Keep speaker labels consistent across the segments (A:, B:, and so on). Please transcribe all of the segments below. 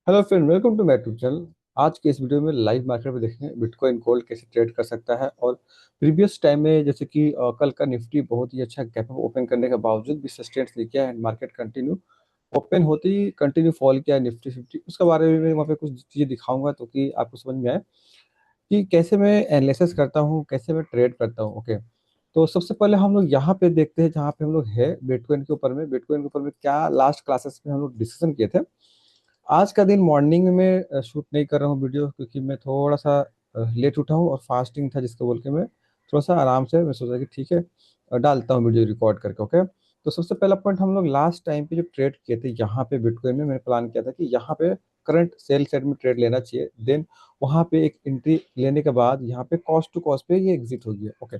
A: Hello friend, welcome to my YouTube channel. आज के इस वीडियो में लाइव मार्केट में देखेंगे बिटकॉइन गोल्ड कैसे ट्रेड कर सकता है। और प्रीवियस टाइम में जैसे कि कल का निफ्टी बहुत ही अच्छा गैप अप ओपन करने के बावजूद भी सस्टेन किया है एंड मार्केट कंटिन्यू ओपन होते ही कंटिन्यू फॉल किया है निफ्टी 50। उसके बारे में मैं वहाँ पे कुछ चीज़ें दिखाऊंगा तो कि आपको समझ में आए कि कैसे मैं एनालिसिस करता हूँ, कैसे मैं ट्रेड करता हूँ। ओके, तो सबसे पहले हम लोग यहाँ पे देखते हैं जहाँ पे हम लोग है बिटकॉइन के ऊपर में क्या लास्ट क्लासेस में हम लोग डिस्कशन किए थे। आज का दिन मॉर्निंग में शूट नहीं कर रहा हूँ वीडियो, क्योंकि मैं थोड़ा सा लेट उठा हूँ और फास्टिंग था, जिसको बोल के मैं थोड़ा सा आराम से मैं सोचा कि ठीक है डालता हूँ वीडियो रिकॉर्ड करके। ओके, तो सबसे पहला पॉइंट, हम लोग लास्ट टाइम पे जो ट्रेड किए थे यहाँ पे बिटकॉइन में, मैंने प्लान किया था कि यहाँ पे करंट सेल साइड में ट्रेड लेना चाहिए। देन वहाँ पे एक एंट्री लेने के बाद यहाँ पे कॉस्ट टू कॉस्ट पे ये एग्जिट हो गया। ओके,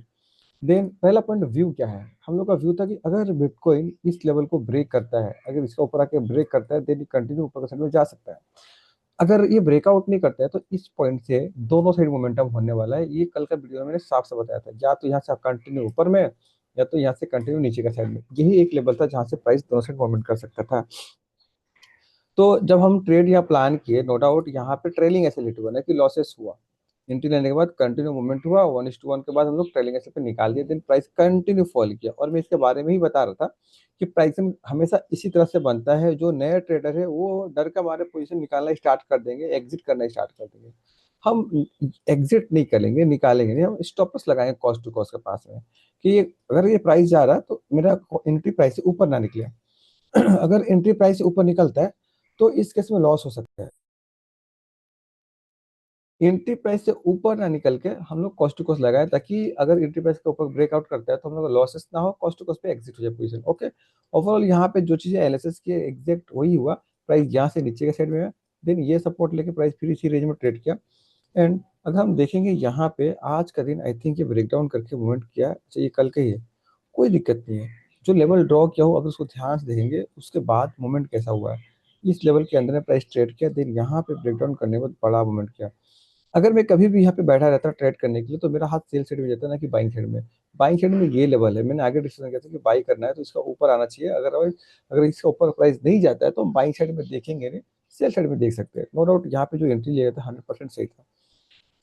A: देन पहला पॉइंट व्यू क्या है, हम लोग का व्यू था कि अगर बिटकॉइन इस लेवल को ब्रेक करता है, अगर इसका ऊपर आके ब्रेक करता है देन कंटिन्यू ऊपर के साइड में जा सकता है। अगर ये ब्रेकआउट नहीं करता है तो इस पॉइंट से दोनों साइड मोमेंटम होने वाला है। ये कल का वीडियो में मैंने साफ से बताया था, या तो यहाँ से आप कंटिन्यू ऊपर में या तो यहाँ से कंटिन्यू नीचे का साइड में। यही एक लेवल था जहाँ से प्राइस दोनों साइड मूवमेंट कर सकता था। तो जब हम ट्रेड यहाँ प्लान किए, नो डाउट यहाँ पे ट्रेलिंग ऐसे लेट हुआ ना कि लॉसेस हुआ। एंट्री लेने के बाद कंटिन्यू मूवमेंट हुआ 1:1 के बाद हम लोग ट्रेलिंग ऐसे पे निकाल दिए, देन प्राइस कंटिन्यू फॉल किया। और मैं इसके बारे में ही बता रहा था कि प्राइस हमेशा इसी तरह से बनता है। जो नए ट्रेडर है वो डर के मारे पोजीशन निकालना स्टार्ट कर देंगे, एग्जिट करना स्टार्ट कर देंगे। हम एग्जिट नहीं करेंगे, निकालेंगे नहीं, हम स्टॉप लॉस लगाएंगे कॉस्ट टू कॉस्ट के पास में कि अगर ये प्राइस जा रहा है तो मेरा एंट्री प्राइस से ऊपर ना निकले। अगर एंट्री प्राइस से ऊपर निकलता है तो इस केस में लॉस हो सकता है। एंट्री प्राइस से ऊपर ना निकल के हम लोग कॉस्ट टू कॉस्ट लगाए, ताकि अगर एंट्री प्राइस के ऊपर ब्रेकआउट करता है तो हम लोग लॉसेस ना हो, कॉस्ट टू कॉस्ट पे एग्जिट हो जाए पोजीशन। ओके, ओवरऑल यहाँ पे जो चीजें एनालिसिस की एग्जैक्ट वही हुआ। प्राइस यहाँ से नीचे के साइड में है, देन ये सपोर्ट लेके प्राइस फिर इसी रेंज में ट्रेड किया। एंड अगर हम देखेंगे यहाँ पे आज का दिन, आई थिंक ये ब्रेकडाउन करके मूवमेंट किया। अच्छा, ये कल का ही है, कोई दिक्कत नहीं है। जो लेवल ड्रॉ किया हो अगर उसको ध्यान से देखेंगे उसके बाद मूवमेंट कैसा हुआ है, इस लेवल के अंदर में प्राइस ट्रेड किया, देन यहाँ पे ब्रेकडाउन करने के बाद बड़ा मूवमेंट किया। अगर मैं कभी भी यहाँ पे बैठा रहता ट्रेड करने के लिए तो मेरा हाथ सेल साइड में जाता ना कि बाइंग साइड में। बाइंग साइड में ये लेवल है, मैंने आगे डिस्कशन किया था कि बाई करना है तो इसका ऊपर आना चाहिए। अगर अगर इसका ऊपर प्राइस नहीं जाता है तो हम बाइंग साइड में देखेंगे नहीं, सेल साइड में देख सकते हैं। नो डाउट यहाँ पे जो एंट्री लिया था 100% सही था।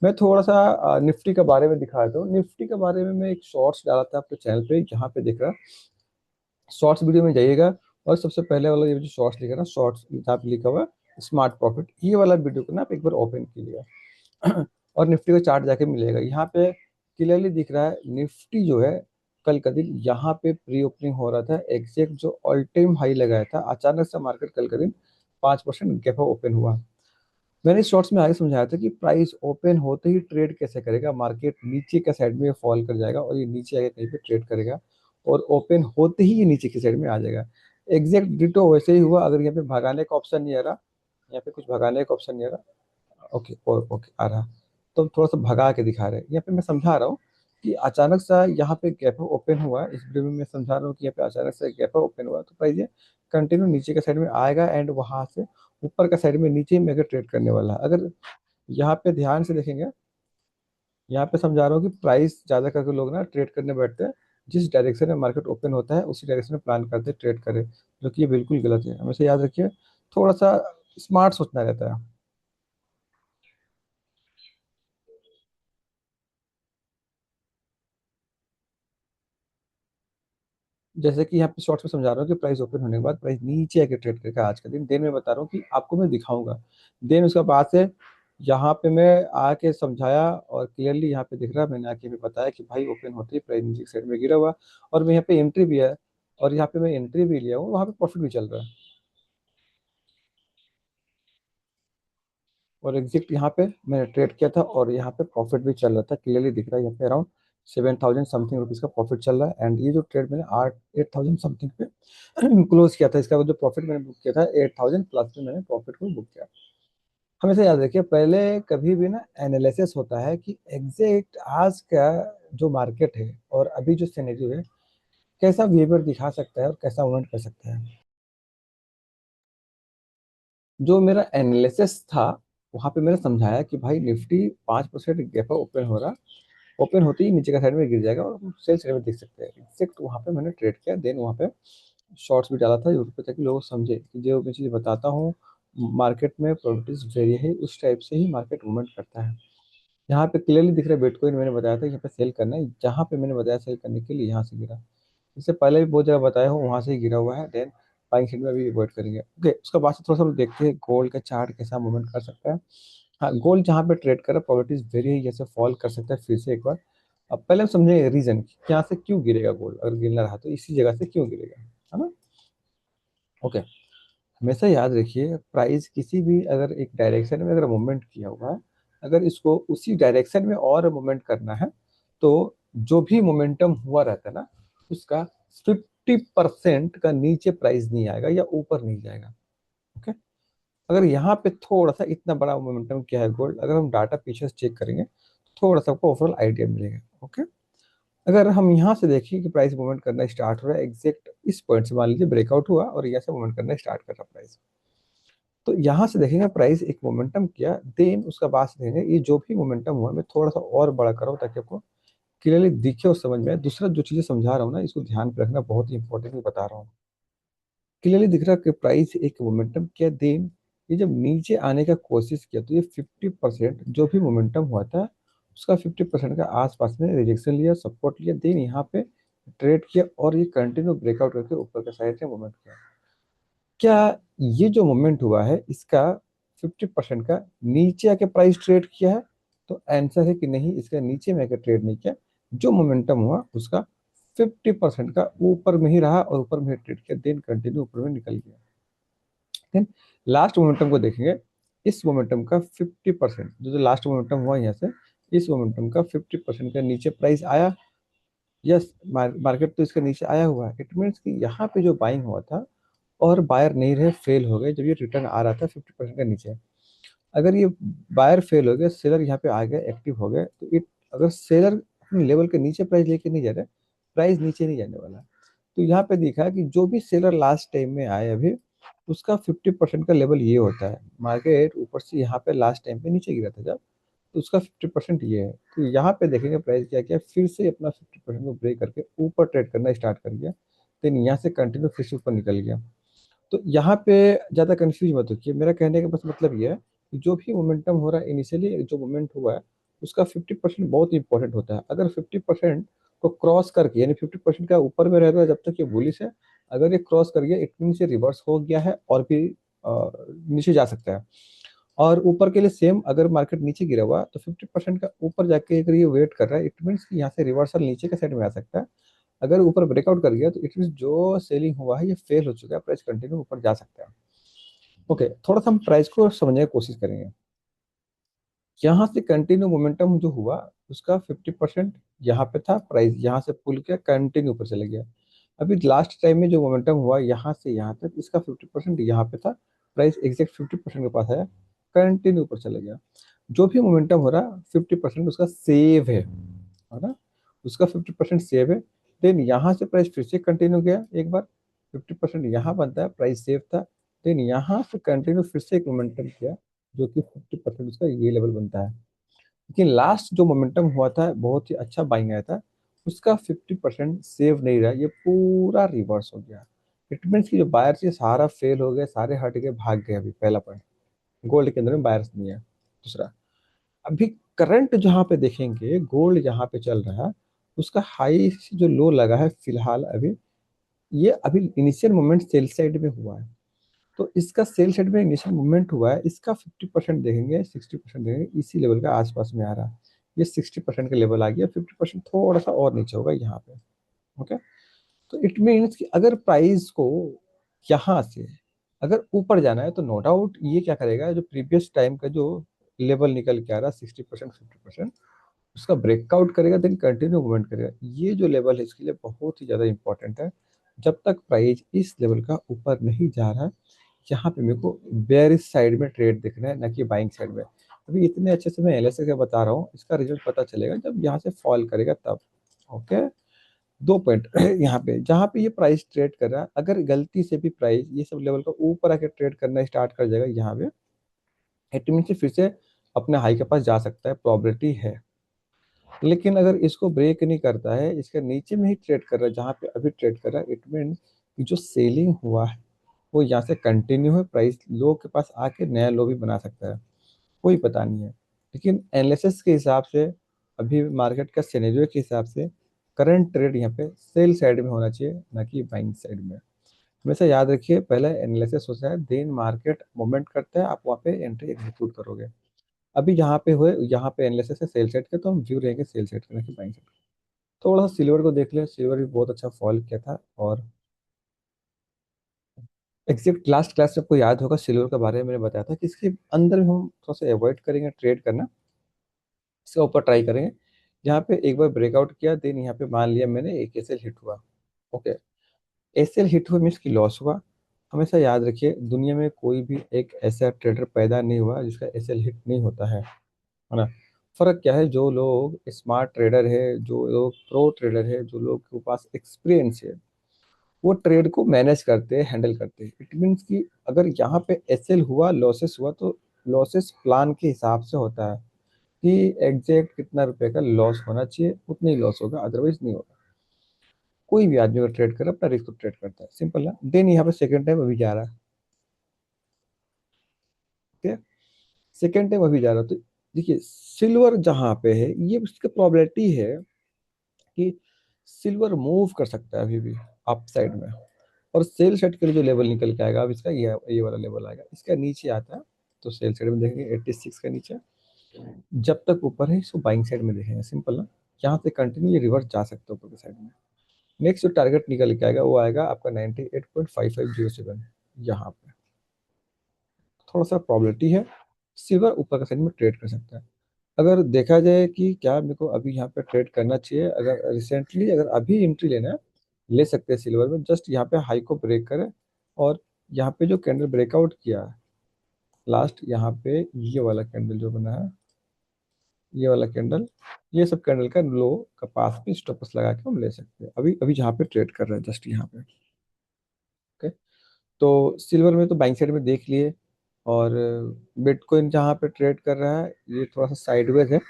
A: मैं थोड़ा सा निफ्टी के बारे में दिखा देता हूँ। निफ्टी के बारे में मैं एक शॉर्ट्स डाला था आपके चैनल पे, यहाँ पे दिख रहा, शॉर्ट्स वीडियो में जाइएगा और सबसे पहले वाला ये जो शॉर्ट्स लिखा ना, शॉर्ट्स जहाँ पे लिखा हुआ है स्मार्ट प्रॉफिट, ये वाला वीडियो को ना आप एक बार ओपन कीजिएगा। और निफ्टी का चार्ट जाके मिलेगा, यहाँ पे क्लियरली दिख रहा है निफ्टी जो है कल का दिन यहाँ पे प्री ओपनिंग हो रहा था, एग्जैक्ट जो ऑल टाइम हाई लगाया था, अचानक से मार्केट कल का दिन 5% गैप ओपन हुआ। मैंने इस शॉर्ट्स में आगे समझाया था कि प्राइस ओपन होते ही ट्रेड कैसे करेगा, मार्केट नीचे के साइड में फॉल कर जाएगा और ये नीचे आगे कहीं पे ट्रेड करेगा और ओपन होते ही ये नीचे की साइड में आ जाएगा। एग्जैक्ट डिटो वैसे ही हुआ। अगर यहाँ पे भगाने का ऑप्शन नहीं आ रहा, यहाँ पे कुछ भगाने का ऑप्शन नहीं आ रहा, ओके ओके आ रहा, तो हम थोड़ा सा भगा के दिखा रहे हैं। यहाँ पे मैं समझा रहा हूँ कि अचानक सा यहाँ पे गैप ओपन हुआ है। इस वीडियो में मैं समझा रहा हूँ कि यहाँ पे अचानक से गैप ओपन हुआ है, तो प्राइस ये कंटिन्यू नीचे के साइड में आएगा एंड वहां से ऊपर का साइड में नीचे में अगर ट्रेड करने वाला है। अगर यहाँ पे ध्यान से देखेंगे, यहाँ पे समझा रहा हूँ कि प्राइस ज्यादा करके लोग ना ट्रेड करने बैठते हैं, जिस डायरेक्शन में मार्केट ओपन होता है उसी डायरेक्शन में प्लान करते ट्रेड करें, जो कि ये बिल्कुल गलत है। हमेशा याद रखिए, थोड़ा सा स्मार्ट सोचना रहता है। जैसे कि यहाँ पे शॉर्ट्स में समझा रहा हूँ कि प्राइस ओपन होने के बाद प्राइस नीचे आके ट्रेड करेगा आज का दिन। देन में बता रहा हूँ कि आपको मैं दिखाऊंगा। देन उसके बाद से यहाँ पे मैं आके समझाया और क्लियरली यहाँ पे दिख रहा है, मैंने आके भी बताया कि भाई ओपन होते ही प्राइस नीचे साइड में गिरा हुआ। और मैं यहाँ पे एंट्री भी है, और यहाँ पे मैं एंट्री भी लिया हूँ, वहाँ पे प्रॉफिट भी चल रहा है। और एग्जैक्ट यहाँ पे मैंने ट्रेड किया था और यहाँ पे प्रॉफिट भी चल रहा था, क्लियरली दिख रहा है। यहाँ पे अराउंड 7,000 समथिंग रुपीज का प्रॉफिट चल रहा है। एंड ये जो ट्रेड मैंने 8,000 समथिंग पे क्लोज किया था, इसका जो प्रॉफिट मैंने बुक किया था 8,000 प्लस में मैंने प्रॉफिट को बुक किया। हमेशा याद रखिए, पहले कभी भी ना एनालिसिस होता है कि एग्जैक्ट आज का जो मार्केट है और अभी जो सिनेरियो है कैसा बिहेवियर दिखा सकता है और कैसा मूवमेंट कर सकता है। जो मेरा एनालिसिस था वहां पे मैंने समझाया कि भाई निफ्टी 5% गैप ओपन हो रहा, ओपन होते ही नीचे का साइड में गिर जाएगा और सेल साइड में देख सकते हैं। एग्जैक्ट वहां पे मैंने ट्रेड किया, देन वहां पे शॉर्ट्स भी डाला था यूट्यूब पे ताकि लोग समझे कि जो मैं चीज़ बताता हूँ मार्केट में प्रोबेबिलिटीज वेरी है, उस टाइप से ही मार्केट मूवमेंट करता है। यहाँ पे क्लियरली दिख रहा है बिटकॉइन, मैंने बताया था यहाँ पे सेल करना है, जहाँ पे मैंने बताया सेल करने के लिए यहाँ से गिरा। इससे पहले भी बहुत जगह बताया हूँ, वहाँ से ही गिरा हुआ है। देन बाइंग साइड में अभी अवॉइड करेंगे। ओके, उसके बाद से थोड़ा सा हम देखते हैं गोल्ड का चार्ट कैसा मूवमेंट कर सकता है। हाँ, गोल्ड जहाँ पे ट्रेड कर रहा है प्रोबेबिलिटीज वेरी है, जैसे फॉल कर सकता है फिर से एक बार। अब पहले हम समझेंगे रीजन कि यहाँ से क्यों गिरेगा गोल्ड, अगर गिरना रहा तो इसी जगह से क्यों गिरेगा, है ना। ओके, हमेशा याद रखिए प्राइस किसी भी अगर एक डायरेक्शन में अगर मूवमेंट किया हुआ है, अगर इसको उसी डायरेक्शन में और मूवमेंट करना है, तो जो भी मोमेंटम हुआ रहता है ना, उसका 50% का नीचे प्राइस नहीं आएगा या ऊपर नहीं जाएगा। ओके, अगर यहाँ पे थोड़ा सा इतना बड़ा मोमेंटम क्या है गोल्ड, अगर हम डाटा पीछे से चेक करेंगे थोड़ा सा आपको ओवरऑल आइडिया मिलेगा। ओके, अगर हम यहाँ से देखिए कि प्राइस मूवमेंट करना स्टार्ट हो रहा है एग्जैक्ट इस पॉइंट से, मान लीजिए ब्रेकआउट हुआ और यहाँ से मूवमेंट करना स्टार्ट कर रहा प्राइस, तो यहाँ से देखेंगे प्राइस एक मोमेंटम किया, देन उसका बाद से देखेंगे ये जो भी मोमेंटम हुआ, मैं थोड़ा सा और बड़ा कर रहा हूँ ताकि आपको क्लियरली दिखे और समझ में आए। दूसरा जो चीजें समझा रहा हूँ ना, इसको ध्यान पे रखना, बहुत ही इंपॉर्टेंट बता रहा हूँ। क्लियरली दिख रहा है कि प्राइस एक मोमेंटम किया, देन ये जब नीचे आने का कोशिश किया तो ये 50% जो भी मोमेंटम हुआ था उसका 50% का आसपास में रिजेक्शन लिया, सपोर्ट लिया, देन यहाँ पे ट्रेड किया और ये कंटिन्यू ब्रेकआउट करके ऊपर का साइड में मूवमेंट किया। क्या ये जो मोमेंट हुआ है इसका 50% का नीचे आके प्राइस ट्रेड किया है? तो आंसर है कि नहीं, इसका नीचे में आके ट्रेड नहीं किया। जो मोमेंटम हुआ उसका 50% का ऊपर में ही रहा और ऊपर में ही ट्रेड किया, देन कंटिन्यू ऊपर में निकल गया। देन लास्ट मोमेंटम को देखेंगे, इस मोमेंटम का 50% जो लास्ट मोमेंटम हुआ यहाँ से, इस मोमेंटम का 50% का नीचे प्राइस आया। यस, मार्केट तो इसके नीचे आया हुआ है, इट मीन्स कि यहाँ पे जो बाइंग हुआ था और बायर नहीं रहे, फेल हो गए जब ये रिटर्न आ रहा था 50% का नीचे। अगर ये बायर फेल हो गए, सेलर यहाँ पे आ गए, एक्टिव हो गए, तो इट अगर सेलर अपने लेवल के नीचे प्राइस लेके नहीं जा रहे, प्राइस नीचे नहीं जाने वाला। तो यहाँ पे दिखा कि जो भी सेलर लास्ट टाइम में आए अभी, उसका 50% का लेवल ये होता है। मार्केट ऊपर से यहाँ पे लास्ट टाइम पे नीचे गिरा था जब, तो उसका 50% ये है। तो यहाँ पे देखेंगे प्राइस क्या किया, फिर से अपना 50% को ब्रेक करके ऊपर ट्रेड करना स्टार्ट कर गया, देन यहाँ से कंटिन्यू फिर से ऊपर निकल गया। तो यहाँ पे ज़्यादा कंफ्यूज मत होइए, मेरा कहने का बस मतलब ये है कि जो भी मोमेंटम हो रहा है इनिशियली जो मोमेंट हुआ है उसका 50% बहुत इंपॉर्टेंट होता है। अगर 50% को क्रॉस करके, यानी 50% का ऊपर में रहेगा जब तक ये बुलिश है, अगर ये क्रॉस कर गया इट मीन ये रिवर्स हो गया है और भी नीचे जा सकता है। और ऊपर के लिए सेम, अगर मार्केट नीचे गिरा हुआ तो 50% का ऊपर जाके अगर ये वेट कर रहा है, इट मीन्स कि यहाँ से रिवर्सल नीचे के साइड में आ सकता है। अगर ऊपर ब्रेकआउट कर गया तो इट मीन जो सेलिंग हुआ है ये फेल हो चुका है, प्राइस कंटिन्यू ऊपर जा सकता है। ओके, थोड़ा सा हम प्राइस को समझने की कोशिश करेंगे। यहाँ से कंटिन्यू मोमेंटम जो हुआ उसका 50% यहाँ पे था, प्राइस यहाँ से पुल किया कंटिन्यू ऊपर चले गया। अभी लास्ट टाइम में जो मोमेंटम हुआ यहाँ से यहाँ तक, इसका 50% यहाँ पे था, प्राइस एग्जैक्ट 50% के पास आया, कंटिन्यू ऊपर चले गया। जो भी मोमेंटम हो रहा 50% उसका सेव है ना, उसका 50% सेव है। देन यहाँ से प्राइस फिर से कंटिन्यू गया एक बार, 50% यहाँ बनता है, प्राइस सेव था। देन यहाँ से कंटिन्यू फिर से एक मोमेंटम किया जो कि 50% उसका ये लेवल बनता है। लेकिन लास्ट जो मोमेंटम हुआ था बहुत ही अच्छा बाइंग आया था, उसका 50% सेव नहीं रहा, ये पूरा रिवर्स हो गया। इट मीन्स कि जो बायर से सारा फेल हो गया, सारे हट गए, भाग गए। अभी पहला पॉइंट, गोल्ड के अंदर में बायर्स नहीं है। दूसरा, अभी करंट जहाँ पे देखेंगे गोल्ड जहाँ पे चल रहा है, उसका हाई जो लो लगा है फिलहाल अभी, ये अभी इनिशियल मोमेंट सेल साइड में हुआ है। तो इसका सेल साइड में इनिशियल मूवमेंट हुआ है, इसका 50% देखेंगे, 60% देखेंगे, इसी लेवल का आसपास में आ रहा है। ये 60% का लेवल आ गया, 50% थोड़ा सा और नीचे होगा यहाँ पे। ओके, तो इट मीन्स कि अगर प्राइस को यहाँ से अगर ऊपर जाना है तो नो डाउट ये क्या करेगा, जो प्रीवियस टाइम का जो लेवल निकल के आ रहा है 60% 50%, उसका ब्रेकआउट करेगा, देन कंटिन्यू मूवमेंट करेगा। ये जो लेवल है इसके लिए बहुत ही ज़्यादा इंपॉर्टेंट है। जब तक प्राइस इस लेवल का ऊपर नहीं जा रहा है, यहाँ पे मेरे को बेयरिश साइड में ट्रेड दिखना है, ना कि बाइंग साइड में। अभी इतने अच्छे से मैं एलएसए का बता रहा हूँ, इसका रिजल्ट पता चलेगा जब यहाँ से फॉल करेगा तब। ओके, दो पॉइंट यहाँ पे जहाँ पे ये प्राइस ट्रेड कर रहा है, अगर गलती से भी प्राइस ये सब लेवल का ऊपर आके ट्रेड करना स्टार्ट कर जाएगा यहाँ पे, इट मीन से फिर से अपने हाई के पास जा सकता है, प्रॉबिलिटी है। लेकिन अगर इसको ब्रेक नहीं करता है, इसके नीचे में ही ट्रेड कर रहा है जहाँ पे अभी ट्रेड कर रहा है, इट मीन जो सेलिंग हुआ है वो यहाँ से कंटिन्यू है, प्राइस लो के पास आके नया लो भी बना सकता है, कोई पता नहीं है। लेकिन एनालिसिस के हिसाब से, अभी मार्केट का सिनेरियो के हिसाब से, करंट ट्रेड यहाँ पे सेल साइड में होना चाहिए, ना कि बाइंग साइड में। हमेशा याद रखिए, पहले एनालिसिस होता है, देन मार्केट मूवमेंट करता है, आप वहाँ पे एंट्री एग्जीक्यूट करोगे। अभी यहाँ पे हुए, यहाँ पे एनालिसिस है सेल साइड का, तो हम व्यू रहेंगे सेल साइड का, ना कि बाइंग साइड। थोड़ा सा सिल्वर को देख ले, सिल्वर भी बहुत अच्छा फॉल किया था। और एग्जैक्ट लास्ट क्लास में आपको याद होगा, सिल्वर के बारे में मैंने बताया था कि इसके अंदर भी हम थोड़ा सा अवॉइड करेंगे ट्रेड करना, इसके ऊपर ट्राई करेंगे। यहाँ पे एक बार ब्रेकआउट किया, देन यहाँ पे मान लिया मैंने एक एसएल हिट हुआ। ओके, एसएल हिट हुआ मीन्स की लॉस हुआ। हमेशा याद रखिए, दुनिया में कोई भी एक ऐसा ट्रेडर पैदा नहीं हुआ जिसका एसएल हिट नहीं होता है ना। फर्क क्या है, जो लोग स्मार्ट ट्रेडर है, जो लोग प्रो ट्रेडर है, जो लोग के पास एक्सपीरियंस है, वो ट्रेड को मैनेज करते हैं, हैंडल करते हैं। इट मीन्स कि अगर यहाँ पे एसएल हुआ, लॉसेस हुआ, तो लॉसेस प्लान के हिसाब से होता है कि एग्जैक्ट कितना रुपए का लॉस होना चाहिए, उतना ही लॉस होगा, अदरवाइज नहीं होगा। कोई भी आदमी अगर ट्रेड करे, अपना रिस्क ट्रेड करता है, सिंपल है। देन यहाँ पे सेकंड टाइम अभी जा रहा है, ठीक है, सेकंड टाइम अभी जा रहा है। तो देखिए, सिल्वर जहाँ पे है, ये उसकी प्रोबेबिलिटी है कि सिल्वर मूव कर सकता है अभी भी अप साइड में। और सेल साइड के लिए जो लेवल निकल के आएगा, अब इसका ये वाला लेवल आएगा, इसका नीचे आता है तो सेल साइड में देखेंगे 86 का नीचे। जब तक ऊपर है, इसको बाइंग साइड में देखेंगे, सिंपल ना। यहाँ से कंटिन्यू ये रिवर्स जा सकता है ऊपर की साइड में। नेक्स्ट जो टारगेट निकल के आएगा, वो आएगा आपका 98.5507, यहाँ पे थोड़ा सा प्रॉबिलिटी है, सिल्वर ऊपर का साइड में ट्रेड कर सकता है। अगर देखा जाए कि क्या मेरे को अभी यहाँ पे ट्रेड करना चाहिए, अगर रिसेंटली अगर अभी एंट्री लेना है, ले सकते हैं सिल्वर में। जस्ट यहाँ पे हाई को ब्रेक करें, और यहाँ पे जो कैंडल ब्रेकआउट किया है लास्ट, यहाँ पे ये वाला कैंडल जो बना है, ये वाला कैंडल, ये सब कैंडल का लो का पास पे स्टॉप लगा के हम ले सकते हैं, अभी अभी जहाँ पे ट्रेड कर रहे हैं, जस्ट यहाँ पे। ओके, तो सिल्वर में तो बाइंग साइड में देख लिए। और बिटकॉइन जहाँ पे ट्रेड कर रहा है, ये थोड़ा सा साइडवेज है,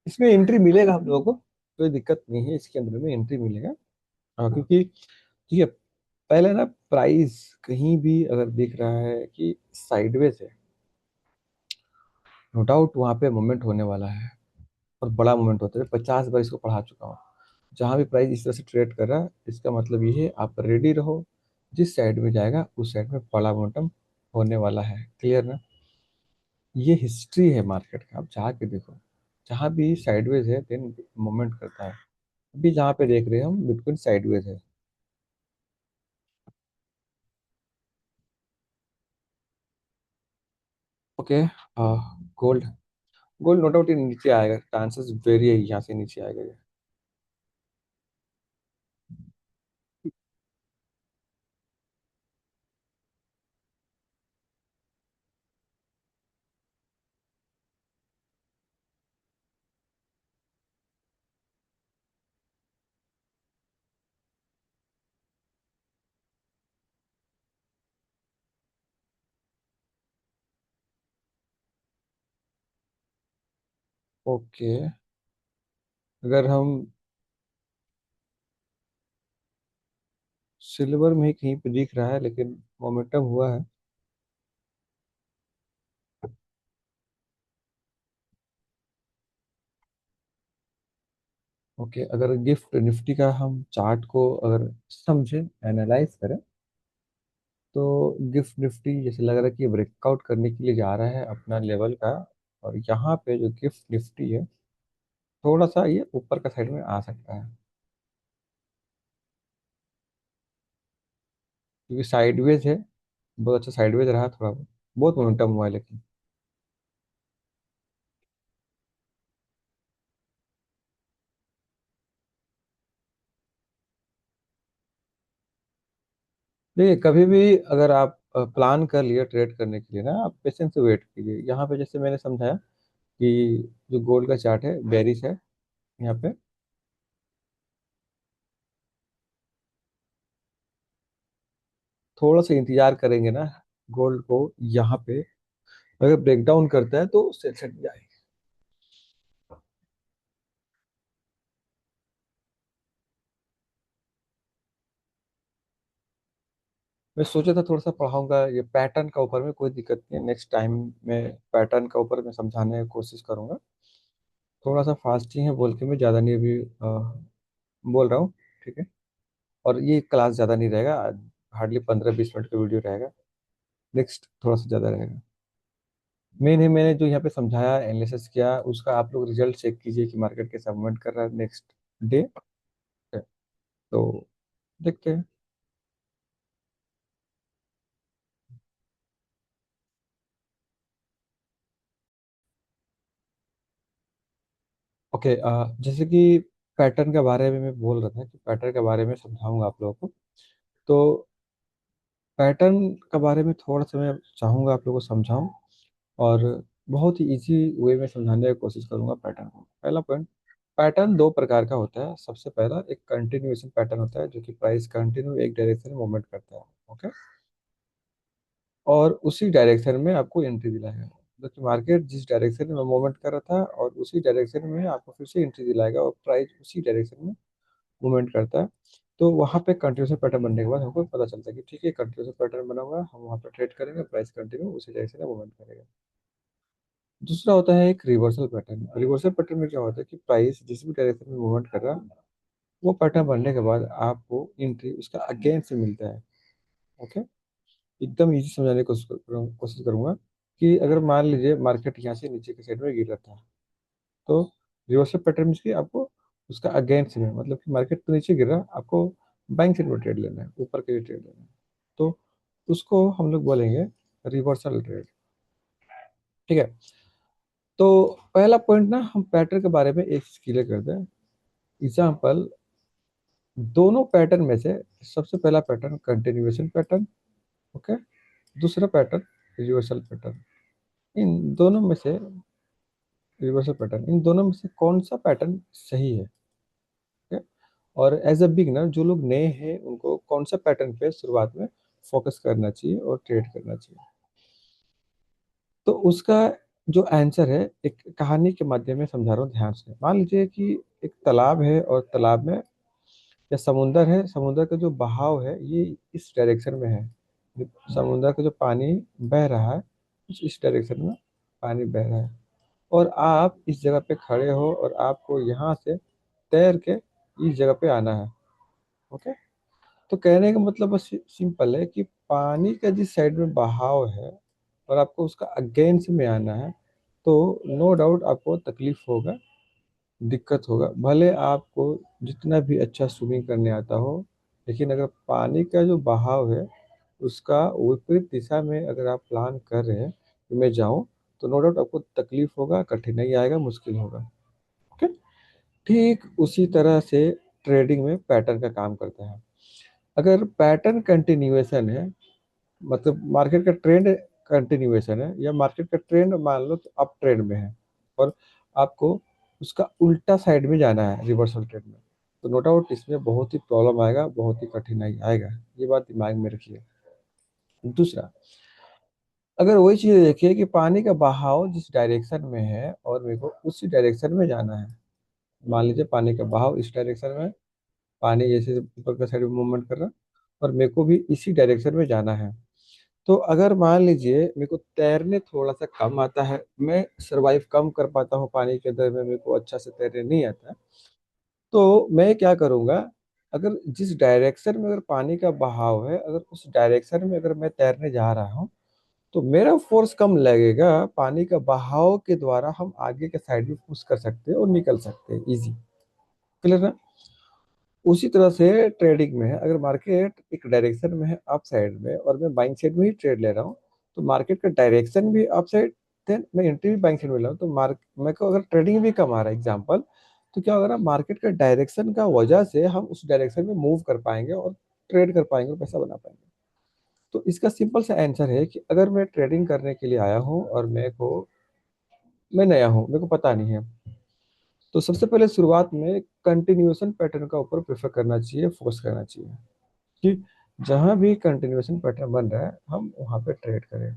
A: इसमें एंट्री मिलेगा हम लोगों को, कोई दिक्कत नहीं है, इसके अंदर में एंट्री मिलेगा। हाँ, क्योंकि ठीक है, पहले ना प्राइस कहीं भी अगर दिख रहा है कि साइडवेज है, नो डाउट वहाँ पे मूवमेंट होने वाला है, और बड़ा मूवमेंट होता है। 50 बार इसको पढ़ा चुका हूँ। जहाँ भी प्राइस इस तरह से ट्रेड कर रहा है, इसका मतलब ये है आप रेडी रहो, जिस साइड में जाएगा उस साइड में बड़ा मोमेंटम होने वाला है। क्लियर ना। ये हिस्ट्री है मार्केट का, आप जाके देखो, जहाँ भी साइडवेज है देन मूवमेंट करता है। अभी जहाँ पे देख रहे हैं हम, बिल्कुल साइडवेज है। Okay, gold, gold no doubt ये नीचे आएगा, चांसेस वेरी है यहाँ से नीचे आएगा ये। ओके, अगर हम सिल्वर में ही कहीं पे दिख रहा है, लेकिन मोमेंटम हुआ है। ओके, अगर गिफ्ट निफ्टी का हम चार्ट को अगर समझे, एनालाइज करें, तो गिफ्ट निफ्टी जैसे लग रहा है कि ब्रेकआउट करने के लिए जा रहा है अपना लेवल का। और यहाँ पे जो गिफ्ट निफ्टी है, थोड़ा सा ये ऊपर का साइड में आ सकता है, क्योंकि साइडवेज है, बहुत अच्छा साइडवेज रहा थोड़ा बहुत, बहुत मोमेंटम हुआ है लेकिन। देखिए, कभी भी अगर आप प्लान कर लिया ट्रेड करने के लिए ना, आप पेशेंस से वेट कीजिए। यहाँ पे जैसे मैंने समझाया कि जो गोल्ड का चार्ट है बेरिश है यहाँ पे, थोड़ा सा इंतजार करेंगे ना, गोल्ड को यहाँ पे अगर ब्रेक डाउन करता है तो सेल सेट जाएगी। मैं सोचा था थोड़ा सा पढ़ाऊंगा ये पैटर्न का ऊपर में, कोई दिक्कत नहीं है, नेक्स्ट टाइम में पैटर्न का ऊपर मैं समझाने की कोशिश करूंगा। थोड़ा सा फास्ट ही है बोल के मैं ज़्यादा नहीं अभी बोल रहा हूँ, ठीक है। और ये क्लास ज़्यादा नहीं रहेगा, हार्डली 15-20 मिनट का वीडियो रहेगा। नेक्स्ट थोड़ा सा ज़्यादा रहेगा। मेन है, मैंने जो यहाँ पे समझाया एनालिसिस किया उसका आप लोग रिजल्ट चेक कीजिए कि मार्केट कैसा मूवमेंट कर रहा है नेक्स्ट डे। तो देखते हैं। ओके, जैसे कि पैटर्न के बारे में मैं बोल रहा था कि पैटर्न के बारे में समझाऊंगा आप लोगों को। तो पैटर्न के बारे में थोड़ा सा मैं चाहूँगा आप लोगों को समझाऊं, और बहुत ही इजी वे में समझाने की कोशिश करूंगा पैटर्न को। पहला पॉइंट, पैटर्न दो प्रकार का होता है। सबसे पहला एक कंटिन्यूएशन पैटर्न होता है, जो कि प्राइस कंटिन्यू एक डायरेक्शन में मूवमेंट करता है। ओके, और उसी डायरेक्शन में आपको एंट्री दिलाएगा। मतलब कि मार्केट जिस डायरेक्शन में मूवमेंट कर रहा था और उसी डायरेक्शन में आपको फिर से एंट्री दिलाएगा, और प्राइस उसी डायरेक्शन में मूवमेंट करता है। तो वहाँ पे कंटिन्यूशन पैटर्न बनने के बाद हमको पता चलता है कि ठीक है, कंटिन्यूशन पैटर्न बना हुआ है, हम वहाँ पे ट्रेड करेंगे, प्राइस कंटिन्यू उसी डायरेक्शन में मूवमेंट करेगा। दूसरा होता है एक रिवर्सल पैटर्न। रिवर्सल पैटर्न में क्या होता है कि प्राइस जिस भी डायरेक्शन में मूवमेंट कर रहा है, वो पैटर्न बनने के बाद आपको एंट्री उसका अगेंस्ट से मिलता है। ओके, एकदम इजी समझाने की कोशिश करूंगा कि अगर मान लीजिए मार्केट यहाँ से नीचे के साइड में गिर रहा था, तो रिवर्सल पैटर्न में कि आपको उसका अगेंस्ट में, मतलब कि मार्केट तो नीचे गिर रहा, आपको बाइंग साइड में ट्रेड लेना है, ऊपर के लिए ट्रेड लेना है। तो उसको हम लोग बोलेंगे रिवर्सल ट्रेड। ठीक है। तो पहला पॉइंट ना, हम पैटर्न के बारे में एक चीज क्लियर कर दें। एग्जाम्पल, दोनों पैटर्न में से सबसे पहला पैटर्न कंटिन्यूएशन पैटर्न, ओके, दूसरा पैटर्न रिवर्सल पैटर्न। इन दोनों में से रिवर्सल पैटर्न, इन दोनों में से कौन सा पैटर्न सही है? ठीक है? और एज अ बिगनर जो लोग नए हैं उनको कौन सा पैटर्न पे शुरुआत में फोकस करना चाहिए और ट्रेड करना चाहिए? तो उसका जो आंसर है एक कहानी के माध्यम में समझा रहा हूँ, ध्यान से। मान लीजिए कि एक तालाब है, और तालाब में या समुंदर है, समुंदर का जो बहाव है ये इस डायरेक्शन में है। समुंदर का जो पानी बह रहा है, कुछ इस डायरेक्शन में पानी बह रहा है, और आप इस जगह पे खड़े हो और आपको यहाँ से तैर के इस जगह पे आना है। ओके, तो कहने का मतलब बस सिंपल है कि पानी का जिस साइड में बहाव है और आपको उसका अगेंस्ट में आना है, तो नो डाउट आपको तकलीफ होगा, दिक्कत होगा। भले आपको जितना भी अच्छा स्विमिंग करने आता हो, लेकिन अगर पानी का जो बहाव है उसका विपरीत दिशा में अगर आप प्लान कर रहे हैं कि मैं जाऊं, तो नो डाउट आपको तकलीफ होगा, कठिनाई आएगा, मुश्किल होगा। ओके, ठीक उसी तरह से ट्रेडिंग में पैटर्न का काम करता है। अगर पैटर्न कंटिन्यूएशन है, मतलब मार्केट का ट्रेंड कंटिन्यूएशन है, या मार्केट का ट्रेंड मान लो तो अप ट्रेंड में है, और आपको उसका उल्टा साइड में जाना है रिवर्सल ट्रेंड में, तो नो डाउट इसमें बहुत ही प्रॉब्लम आएगा, बहुत ही कठिनाई आएगा। ये बात दिमाग में रखिए। दूसरा, अगर वही चीज देखिए कि पानी का बहाव जिस डायरेक्शन में है और मेरे को उसी डायरेक्शन में जाना है। मान लीजिए पानी का बहाव इस डायरेक्शन में है, पानी जैसे ऊपर का साइड में मूवमेंट कर रहा है, और मेरे को भी इसी डायरेक्शन में जाना है। तो अगर मान लीजिए मेरे को तैरने थोड़ा सा कम आता है, मैं सरवाइव कम कर पाता हूँ पानी के अंदर में, मेरे को अच्छा से तैरने नहीं आता है, तो मैं क्या करूँगा, अगर जिस डायरेक्शन में अगर पानी का बहाव है, अगर उस डायरेक्शन में अगर मैं तैरने जा रहा हूँ, तो मेरा फोर्स कम लगेगा, पानी का बहाव के द्वारा हम आगे के साइड में पुश कर सकते हैं और निकल सकते हैं इजी। क्लियर ना? उसी तरह से ट्रेडिंग में है, अगर मार्केट एक डायरेक्शन में है अप साइड में, और मैं बाइंग साइड में ही ट्रेड ले रहा हूँ, तो मार्केट का डायरेक्शन भी अप साइड, देन मैं एंट्री भी बाइंग साइड में ले रहा हूँ, तो मार्क मेरे को अगर ट्रेडिंग भी कम आ रहा है एग्जाम्पल, तो क्या होगा ना, मार्केट का डायरेक्शन का वजह से हम उस डायरेक्शन में मूव कर पाएंगे और ट्रेड कर पाएंगे और पैसा बना पाएंगे। तो इसका सिंपल सा आंसर है कि अगर मैं ट्रेडिंग करने के लिए आया हूँ और मैं नया हूँ, मेरे को पता नहीं है, तो सबसे पहले शुरुआत में कंटिन्यूएशन पैटर्न का ऊपर प्रेफर करना चाहिए, फोकस करना चाहिए कि जहां भी कंटिन्यूएशन पैटर्न बन रहा है हम वहां पे ट्रेड करें।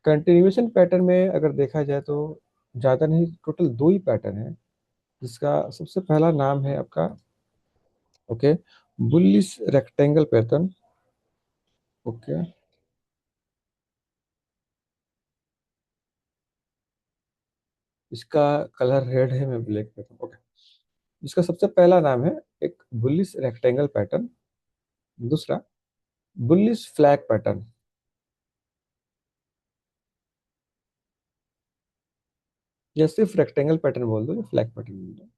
A: कंटिन्यूएशन पैटर्न में अगर देखा जाए तो ज़्यादा नहीं, टोटल दो ही पैटर्न है, जिसका सबसे पहला नाम है आपका, okay, bullish rectangle pattern, okay. इसका कलर रेड है, मैं ब्लैक पे हूँ, ओके। इसका सबसे पहला नाम है एक बुलिश रेक्टेंगल पैटर्न। दूसरा बुलिश फ्लैग पैटर्न। या सिर्फ रेक्टेंगल पैटर्न बोल दो या फ्लैग पैटर्न बोल दो।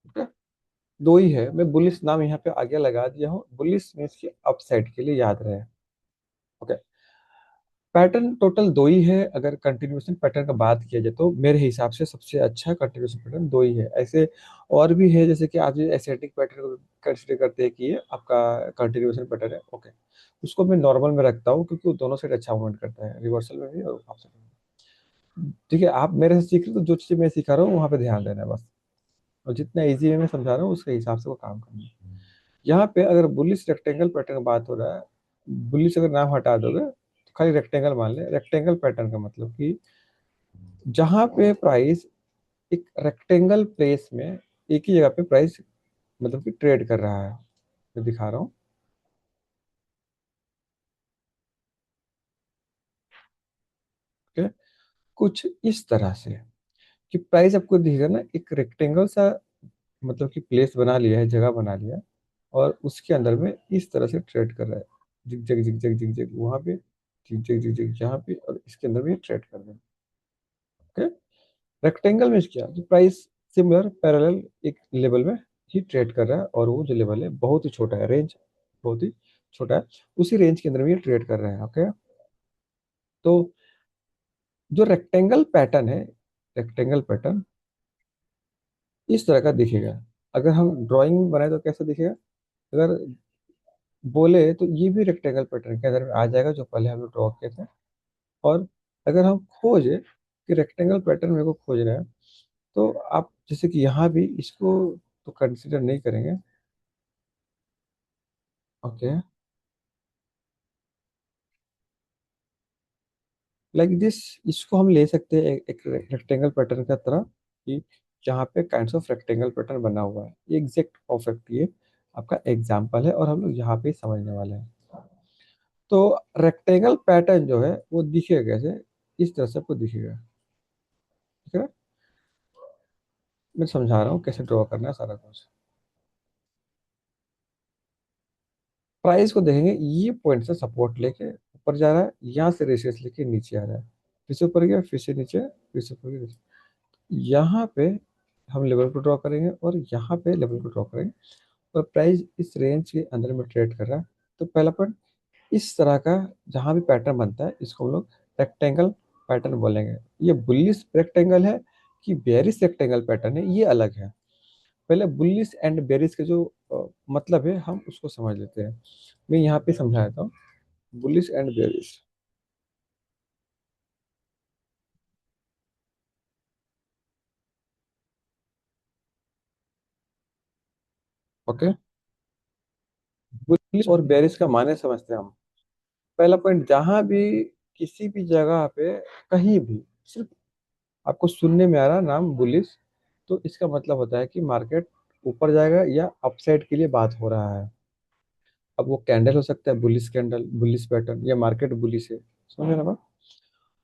A: ओके। दो ही है, मैं बुलिश नाम यहाँ पे आगे लगा दिया हूँ, बुलिश मीन्स की अपसाइड के लिए याद रहे। ओके। पैटर्न टोटल दो ही है, अगर कंटिन्यूएशन पैटर्न का बात किया जाए तो मेरे हिसाब से सबसे अच्छा कंटिन्यूएशन पैटर्न दो ही है। ऐसे और भी है, जैसे कि आप एसेटिक पैटर्न को कंसिडर करते हैं कि ये आपका कंटिन्यूएशन पैटर्न है, ओके। उसको मैं नॉर्मल में रखता हूँ क्योंकि वो दोनों साइड अच्छा मूवमेंट करता है, रिवर्सल में भी और अपसाइड में भी। ठीक है, आप मेरे से सीख रहे हो तो जो चीज़ मैं सिखा रहा हूँ वहाँ पे ध्यान देना है बस। और जितना इजी वे में समझा रहा हूँ उसके हिसाब से वो काम करना है। यहाँ पे अगर बुलिश रेक्टेंगल पैटर्न का बात हो रहा है, बुलिश अगर नाम हटा दोगे तो खाली रेक्टेंगल मान ले। रेक्टेंगल पैटर्न का मतलब कि जहां पे प्राइस एक रेक्टेंगल प्लेस में एक ही जगह पे प्राइस मतलब कि ट्रेड कर रहा है। मैं दिखा रहा हूँ। ठीक है? कुछ इस तरह से कि प्राइस आपको दिखेगा ना, एक रेक्टेंगल सा मतलब कि प्लेस बना लिया है, जगह बना लिया है, और उसके अंदर में इस तरह से ट्रेड कर रहा है। जिग जग जिग जग जिग जग वहां पे, जिग जग जिग जग यहाँ पे, और इसके अंदर भी ट्रेड कर रहे हैं। ओके। रेक्टेंगल में क्या कि प्राइस सिमिलर पैरेलल एक लेवल में ही ट्रेड कर रहा है, और वो जो लेवल है बहुत ही छोटा है, रेंज बहुत ही छोटा है, उसी रेंज के अंदर में ये ट्रेड कर रहे हैं। ओके। तो जो रेक्टेंगल पैटर्न है, रेक्टेंगल पैटर्न इस तरह का दिखेगा। अगर हम ड्राइंग बनाए तो कैसा दिखेगा, अगर बोले तो ये भी रेक्टेंगल पैटर्न के अंदर में आ जाएगा जो पहले हम लोग ड्रॉ किए थे। और अगर हम खोजे कि रेक्टेंगल पैटर्न मेरे को खोजना है, तो आप जैसे कि यहाँ भी इसको तो कंसिडर नहीं करेंगे। ओके। लाइक दिस, इसको हम ले सकते हैं एक रेक्टेंगल पैटर्न का तरह, कि जहाँ पे काइंड्स ऑफ रेक्टेंगल पैटर्न बना हुआ है। ये एग्जैक्ट परफेक्ट ये आपका एग्जाम्पल है, और हम लोग यहाँ पे ही समझने वाले हैं। तो रेक्टेंगल पैटर्न जो है वो दिखेगा कैसे, इस तरह से आपको दिखेगा। ठीक है, मैं समझा रहा हूँ कैसे ड्रॉ करना है सारा कुछ। प्राइस को देखेंगे, ये पॉइंट से सपोर्ट लेके ऊपर जा रहा है, यहाँ से रेसियस लेके नीचे आ रहा है, फिर से ऊपर गया, फिर से नीचे, फिर से ऊपर गया, यहाँ पे हम लेवल को ड्रॉ करेंगे और यहाँ पे लेवल को ड्रॉ करेंगे, और प्राइस इस रेंज के अंदर में ट्रेड कर रहा है। तो पहला पॉइंट, इस तरह का जहाँ भी पैटर्न बनता है इसको हम लोग रेक्टेंगल पैटर्न बोलेंगे। ये बुलिश रेक्टेंगल है कि बेरिश रेक्टेंगल पैटर्न है, ये अलग है। पहले बुलिश एंड बेरिश के जो मतलब है हम उसको समझ लेते हैं। मैं यहाँ पे समझा देता हूँ, bullish and bearish. Okay. Bullish और बेरिश का माने समझते हैं हम। पहला पॉइंट, जहां भी किसी भी जगह पे कहीं भी सिर्फ आपको सुनने में आ रहा नाम बुलिश, तो इसका मतलब होता है कि मार्केट ऊपर जाएगा या अपसाइड के लिए बात हो रहा है। अब वो कैंडल हो सकता है बुलिश कैंडल, बुलिश पैटर्न, या मार्केट बुलिश है, समझ रहे ना।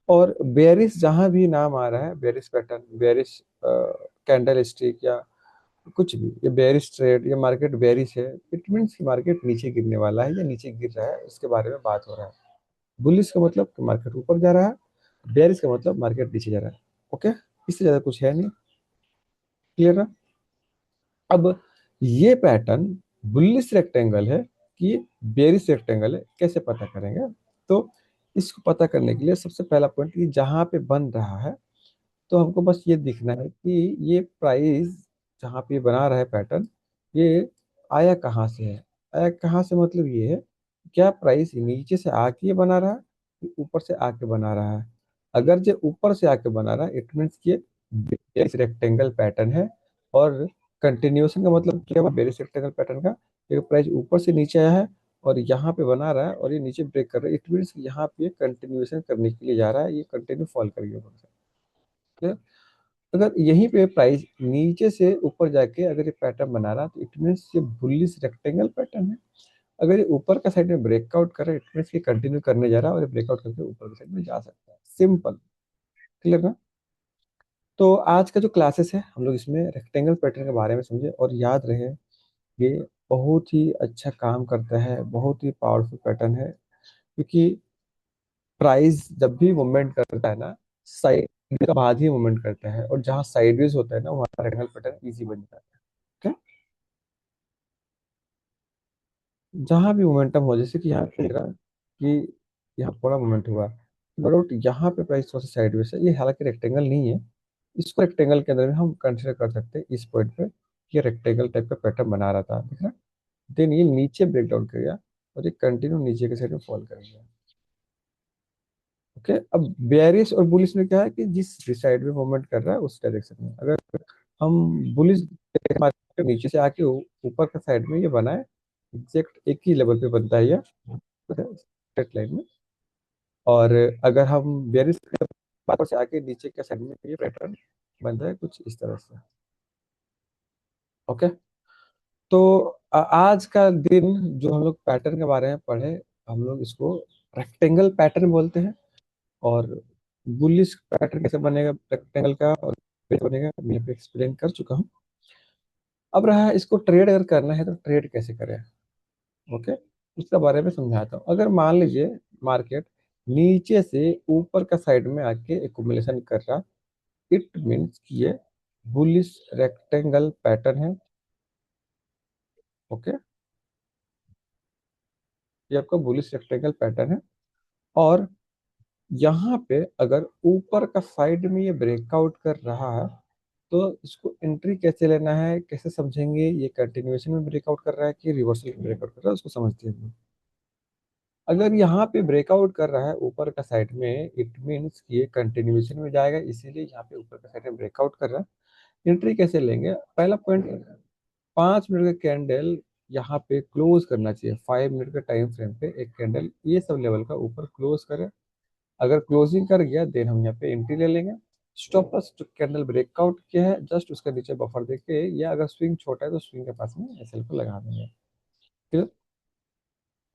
A: और बेरिश जहां भी नाम आ रहा है, bearish pattern, bearish candle stick, या कुछ भी, ये बेरिश ट्रेड, ये मार्केट बेरिश है, इट मीन्स मार्केट नीचे गिरने वाला है या नीचे गिर रहा है, इसके बारे में बात हो रहा है। बुलिश का मतलब कि मार्केट ऊपर जा रहा है, बेरिश का मतलब मार्केट नीचे जा रहा है। ओके, इससे ज्यादा कुछ है नहीं। क्लियर ना। अब ये पैटर्न बुलिश रेक्टेंगल है कि बेरिश रेक्टेंगल है, कैसे पता करेंगे। तो इसको पता करने के लिए सबसे पहला पॉइंट, कि जहां पे बन रहा है तो हमको बस ये दिखना है कि ये प्राइस जहाँ पे बना रहा है पैटर्न, ये आया कहाँ से है। आया कहाँ से मतलब ये है, क्या प्राइस नीचे से आके ये बना रहा है कि ऊपर से आके बना रहा है। अगर जो ऊपर से आके बना रहा है इट मीन्स कि बेरिश रेक्टेंगल पैटर्न है। और कंटिन्यूएशन का मतलब क्या हुआ बेरिश रेक्टेंगल पैटर्न का, ये प्राइस ऊपर से नीचे आया है और यहाँ पे बना रहा है और ये नीचे ब्रेक कर रहा है, इट मीन्स यहाँ पे कंटिन्यूएशन करने के लिए जा रहा है, ये कंटिन्यू फॉल करेगा ऊपर से। अगर यहीं पे प्राइस नीचे से ऊपर जाके अगर ये पैटर्न बना रहा तो इट मीन्स ये बुलिश रेक्टेंगल पैटर्न है। अगर ये ऊपर का साइड में ब्रेकआउट कर रहा है इट मीन्स ये कंटिन्यू करने जा रहा है और ये ब्रेकआउट करके ऊपर की साइड में जा सकता है। सिंपल। क्लियर ना? तो आज का जो क्लासेस है हम लोग इसमें रेक्टेंगल पैटर्न के बारे में समझे, और याद रहे ये बहुत ही अच्छा काम करता है, बहुत ही पावरफुल पैटर्न है। क्योंकि प्राइस जब भी मूवमेंट करता है ना, साइड का बाद ही मूवमेंट करता है, और जहाँ साइडवेज होता है ना वहाँ रेक्टेंगल पैटर्न इजी बन जाता है। ठीक है? जहाँ भी मोमेंटम हो, जैसे कि यहाँ पे दिख रहा है कि यहाँ थोड़ा मोमेंट हुआ, बट यहाँ पे प्राइस थोड़ा सा साइडवेज है, ये हालांकि रेक्टेंगल नहीं है। इसको रेक्टेंगल के अंदर में हम कंसिडर कर सकते हैं इस पॉइंट पे, ये रेक्टेंगल टाइप का पैटर्न बना रहा था, दिख रहा है। देन ये नीचे ब्रेक डाउन कर गया और ये कंटिन्यू नीचे के साइड में फॉल कर गया। ओके, अब बेयरिश और बुलिश में क्या है कि जिस साइड में मूवमेंट कर रहा है उस डायरेक्शन में, अगर हम बुलिश मार्केट नीचे से आके ऊपर का साइड में ये बनाए, एग्जैक्ट एक ही लेवल पे बनता है ये स्ट्रेट लाइन में। और अगर हम बेयरिश के ऊपर से आके नीचे के साइड में ये पैटर्न बनता है कुछ इस तरह से। ओके, तो आज का दिन जो हम लोग पैटर्न के बारे में पढ़े, हम लोग इसको रेक्टेंगल पैटर्न बोलते हैं। और बुलिश पैटर्न कैसे बनेगा रेक्टेंगल का और कैसे बनेगा मैं यहाँ पे एक्सप्लेन कर चुका हूँ। अब रहा इसको ट्रेड अगर करना है तो ट्रेड कैसे करें। ओके, उसके बारे में समझाता हूँ। अगर मान लीजिए मार्केट नीचे से ऊपर का साइड में आके एकुमुलेशन कर रहा, इट मीन्स कि ये बुलिश रेक्टेंगल पैटर्न है। ओके, ये आपका बुलिश रेक्टेंगल पैटर्न है। और यहाँ पे अगर ऊपर का साइड में ये ब्रेकआउट कर रहा है तो इसको एंट्री कैसे लेना है, कैसे समझेंगे, ये कंटिन्यूएशन में ब्रेकआउट कर रहा है कि रिवर्सल में ब्रेकआउट कर रहा है, उसको समझते हैं। अगर यहाँ पे ब्रेकआउट कर रहा है ऊपर का साइड में इट मीन्स कि ये कंटिन्यूएशन में जाएगा, इसीलिए यहाँ पे ऊपर का साइड में ब्रेकआउट कर रहा है। एंट्री कैसे लेंगे? पहला पॉइंट, 5 मिनट का कैंडल यहाँ पे क्लोज करना चाहिए। 5 मिनट का टाइम फ्रेम पे एक कैंडल ये सब लेवल का ऊपर क्लोज करे। अगर क्लोजिंग कर गया देन हम यहाँ पे एंट्री ले लेंगे। स्टॉप लॉस जो कैंडल ब्रेकआउट किया है जस्ट उसके नीचे बफर देके, या अगर स्विंग छोटा है तो स्विंग के पास में एसएल को लगा देंगे। ठीक है?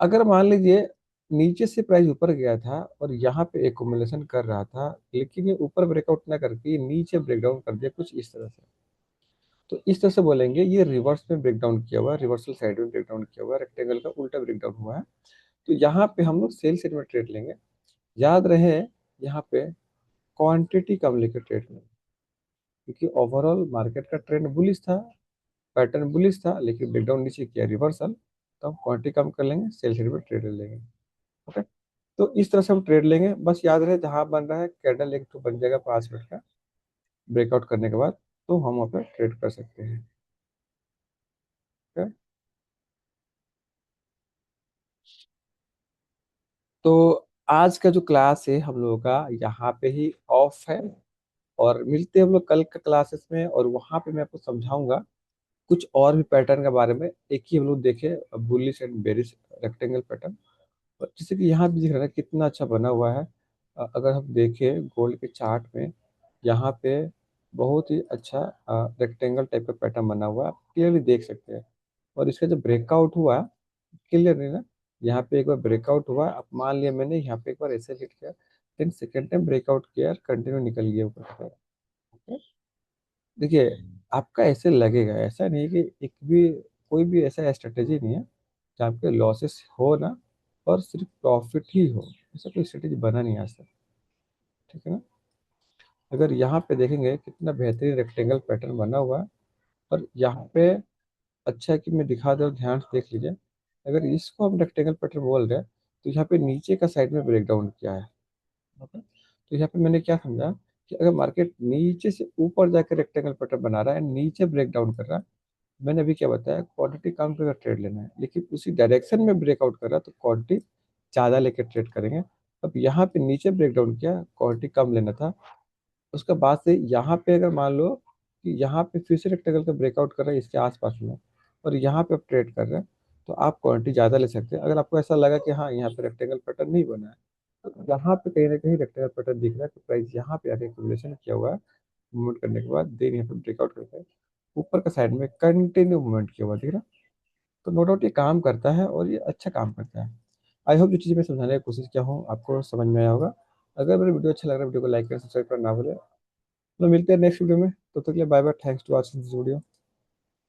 A: अगर मान लीजिए नीचे से प्राइस ऊपर गया था और यहाँ पे एकुमुलेशन कर रहा था, लेकिन ये ऊपर ब्रेकआउट ना करके ये नीचे ब्रेकडाउन कर दिया कुछ इस तरह से, तो इस तरह से बोलेंगे ये रिवर्स में ब्रेकडाउन किया हुआ है, रिवर्सल साइड में ब्रेकडाउन किया हुआ है, रेक्टेंगल का उल्टा ब्रेकडाउन हुआ है। तो यहाँ पे हम लोग सेल साइड में ट्रेड लेंगे। याद रहे यहाँ पे क्वांटिटी कम लेकर ट्रेड लेंगे, क्योंकि ओवरऑल मार्केट का ट्रेंड बुलिश था, पैटर्न बुलिश था, लेकिन ब्रेकडाउन नीचे किया रिवर्सल, तो हम क्वांटिटी कम कर लेंगे, सेल साइड में ट्रेड ले लेंगे। ओके, तो इस तरह से हम ट्रेड लेंगे। बस याद रहे जहां बन रहा है कैंडल एक तो बन जाएगा 5 मिनट का ब्रेकआउट करने के बाद, तो हम वहाँ पे ट्रेड कर सकते हैं। ठीक है? तो आज का जो क्लास है हम लोगों का यहाँ पे ही ऑफ है, और मिलते हैं हम लोग कल के क्लासेस में, और वहाँ पे मैं आपको समझाऊंगा कुछ और भी पैटर्न के बारे में। एक ही हम लोग देखे bullish and bearish rectangle pattern, जैसे कि यहाँ भी दिख रहा है कितना अच्छा बना हुआ है। अगर हम देखें गोल्ड के चार्ट में, यहाँ पे बहुत ही अच्छा रेक्टेंगल टाइप का पैटर्न बना हुआ है, आप क्लियरली देख सकते हैं। और इसका जो ब्रेकआउट हुआ, क्लियर नहीं ना, यहाँ पे एक बार ब्रेकआउट हुआ, अब मान लिया मैंने यहाँ पे एक बार ऐसे हिट किया, देन सेकेंड टाइम ब्रेकआउट किया, कंटिन्यू निकल गया ऊपर की तरफ। Okay? देखिए, आपका ऐसे लगेगा, ऐसा नहीं है कि एक भी कोई भी ऐसा स्ट्रेटेजी नहीं है जहाँ पे लॉसेस हो ना और सिर्फ प्रॉफिट ही हो, ऐसा कोई स्ट्रेटेजी बना नहीं आज तक। ठीक है ना? अगर यहाँ पे देखेंगे कितना बेहतरीन रेक्टेंगल पैटर्न बना हुआ है, और यहाँ पे अच्छा है कि मैं दिखा दूँ, ध्यान से देख लीजिए। अगर इसको हम रेक्टेंगल पैटर्न बोल रहे हैं तो यहाँ पे नीचे का साइड में ब्रेकडाउन किया है। ओके? तो यहाँ पे मैंने क्या समझा कि अगर मार्केट नीचे से ऊपर जाकर रेक्टेंगल पैटर्न बना रहा है, नीचे ब्रेकडाउन कर रहा है, मैंने अभी क्या बताया क्वांटिटी कम करके ट्रेड लेना है, लेकिन उसी डायरेक्शन में ब्रेकआउट कर रहा है तो क्वांटिटी ज़्यादा लेकर ट्रेड करेंगे। अब यहाँ पे नीचे ब्रेकडाउन किया, क्वांटिटी कम लेना था। उसके बाद से यहाँ पे अगर मान लो कि यहाँ पे फिर से रेक्टेंगल का ब्रेकआउट कर रहा है इसके आसपास में, और यहाँ पे आप ट्रेड कर रहे हैं, तो आप क्वांटिटी ज़्यादा ले सकते हैं। अगर आपको ऐसा लगा कि हाँ यहाँ पे रेक्टेंगल पैटर्न नहीं बना है, तो यहाँ पे कहीं ना कहीं रेक्टेंगल पैटर्न दिख रहा है, तो प्राइस यहाँ पे आके एक्यूमुलेशन किया हुआ है, मूवमेंट करने के बाद देन यहाँ पे ब्रेकआउट करके ऊपर का साइड में कंटिन्यू मूवमेंट किया हुआ दिख रहा। तो नो डाउट ये काम करता है और ये अच्छा काम करता है। आई होप जो चीज़ें मैं समझाने की कोशिश किया हूँ आपको समझ में आया होगा। अगर मेरा वीडियो अच्छा लग रहा है वीडियो को लाइक करें, सब्सक्राइब करना ना भूलें। तो मिलते हैं नेक्स्ट वीडियो में, तब तक के लिए bye bye, thanks to watching this video.